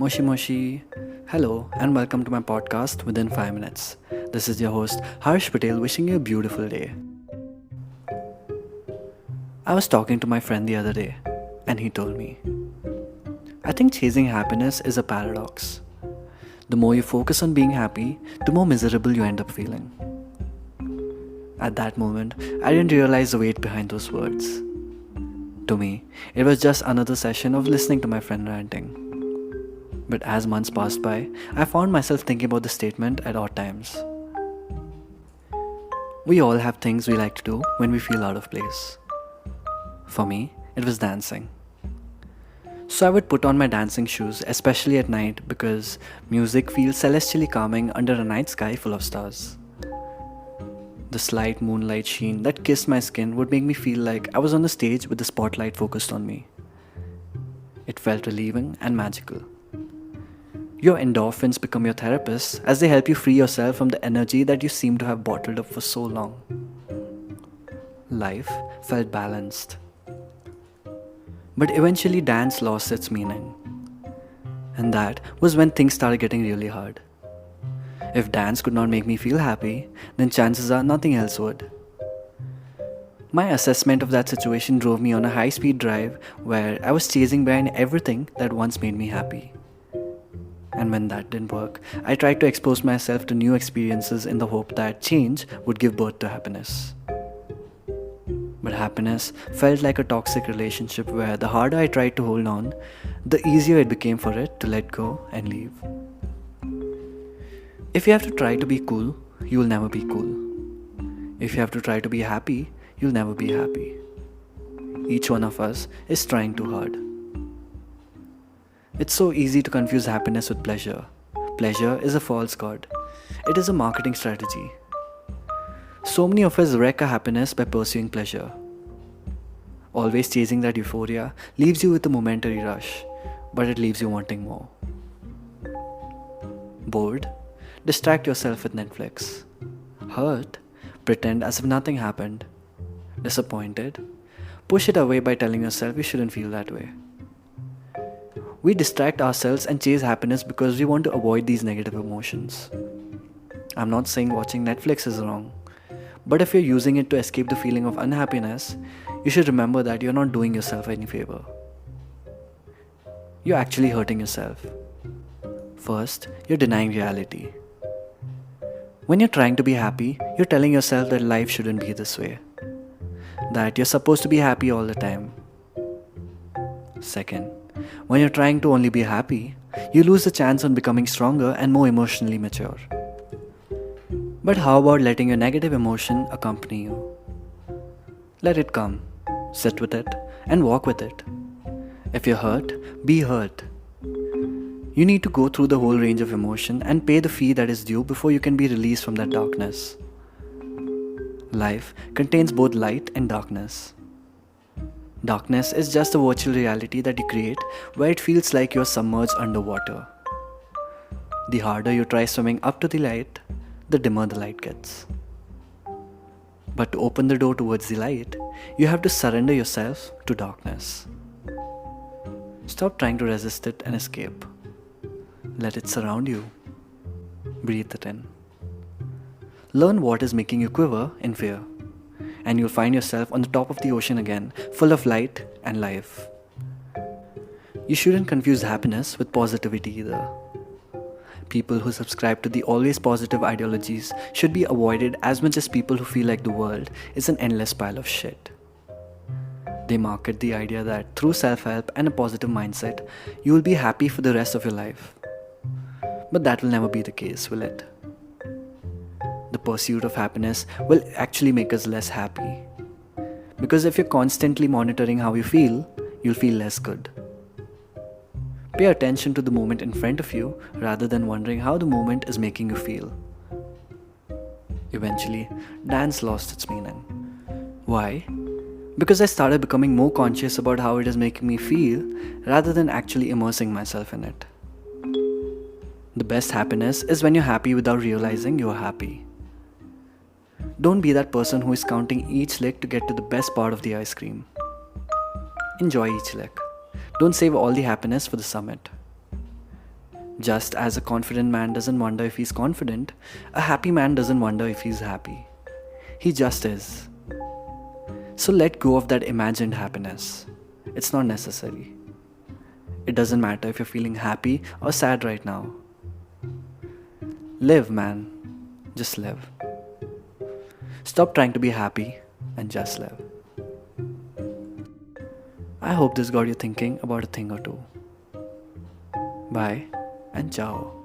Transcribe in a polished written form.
Moshi Moshi. Hello and welcome to my podcast Within 5 Minutes. This is your host Harsh Patel wishing you a beautiful day. I was talking to my friend the other day and he told me, I think chasing happiness is a paradox. The more you focus on being happy, the more miserable you end up feeling. At that moment, I didn't realize the weight behind those words. To me, it was just another session of listening to my friend ranting. But as months passed by, I found myself thinking about the statement at odd times. We all have things we like to do when we feel out of place. For me, it was dancing. So I would put on my dancing shoes, especially at night, because music feels celestially calming under a night sky full of stars. The slight moonlight sheen that kissed my skin would make me feel like I was on the stage with the spotlight focused on me. It felt relieving and magical. Your endorphins become your therapists as they help you free yourself from the energy that you seem to have bottled up for so long. Life felt balanced. But eventually dance lost its meaning. And that was when things started getting really hard. If dance could not make me feel happy, then chances are nothing else would. My assessment of that situation drove me on a high-speed drive where I was chasing behind everything that once made me happy. And when that didn't work, I tried to expose myself to new experiences in the hope that change would give birth to happiness. But happiness felt like a toxic relationship where the harder I tried to hold on, the easier it became for it to let go and leave. If you have to try to be cool, you will never be cool. If you have to try to be happy, you'll never be happy. Each one of us is trying too hard. It's so easy to confuse happiness with pleasure. Pleasure is a false god. It is a marketing strategy. So many of us wreck our happiness by pursuing pleasure. Always chasing that euphoria leaves you with a momentary rush, but it leaves you wanting more. Bored? Distract yourself with Netflix. Hurt? Pretend as if nothing happened. Disappointed? Push it away by telling yourself you shouldn't feel that way. We distract ourselves and chase happiness because we want to avoid these negative emotions. I'm not saying watching Netflix is wrong, but if you're using it to escape the feeling of unhappiness, you should remember that you're not doing yourself any favor. You're actually hurting yourself. First, you're denying reality. When you're trying to be happy, you're telling yourself that life shouldn't be this way. That you're supposed to be happy all the time. Second, when you're trying to only be happy, you lose the chance on becoming stronger and more emotionally mature. But how about letting your negative emotion accompany you? Let it come, sit with it, and walk with it. If you're hurt, be hurt. You need to go through the whole range of emotion and pay the fee that is due before you can be released from that darkness. Life contains both light and darkness. Darkness is just a virtual reality that you create where it feels like you're submerged underwater. The harder you try swimming up to the light, the dimmer the light gets. But to open the door towards the light, you have to surrender yourself to darkness. Stop trying to resist it and escape. Let it surround you. Breathe it in. Learn what is making you quiver in fear, and you'll find yourself on the top of the ocean again, full of light and life. You shouldn't confuse happiness with positivity either. People who subscribe to the always positive ideologies should be avoided as much as people who feel like the world is an endless pile of shit. They market the idea that through self-help and a positive mindset, you will be happy for the rest of your life. But that will never be the case, will it? The pursuit of happiness will actually make us less happy. Because if you're constantly monitoring how you feel, you'll feel less good. Pay attention to the moment in front of you rather than wondering how the moment is making you feel. Eventually, dance lost its meaning. Why? Because I started becoming more conscious about how it is making me feel rather than actually immersing myself in it. The best happiness is when you're happy without realizing you're happy. Don't be that person who is counting each lick to get to the best part of the ice cream. Enjoy each lick. Don't save all the happiness for the summit. Just as a confident man doesn't wonder if he's confident, a happy man doesn't wonder if he's happy. He just is. So let go of that imagined happiness. It's not necessary. It doesn't matter if you're feeling happy or sad right now. Live, man. Just live. Stop trying to be happy and just live. I hope this got you thinking about a thing or two. Bye and ciao.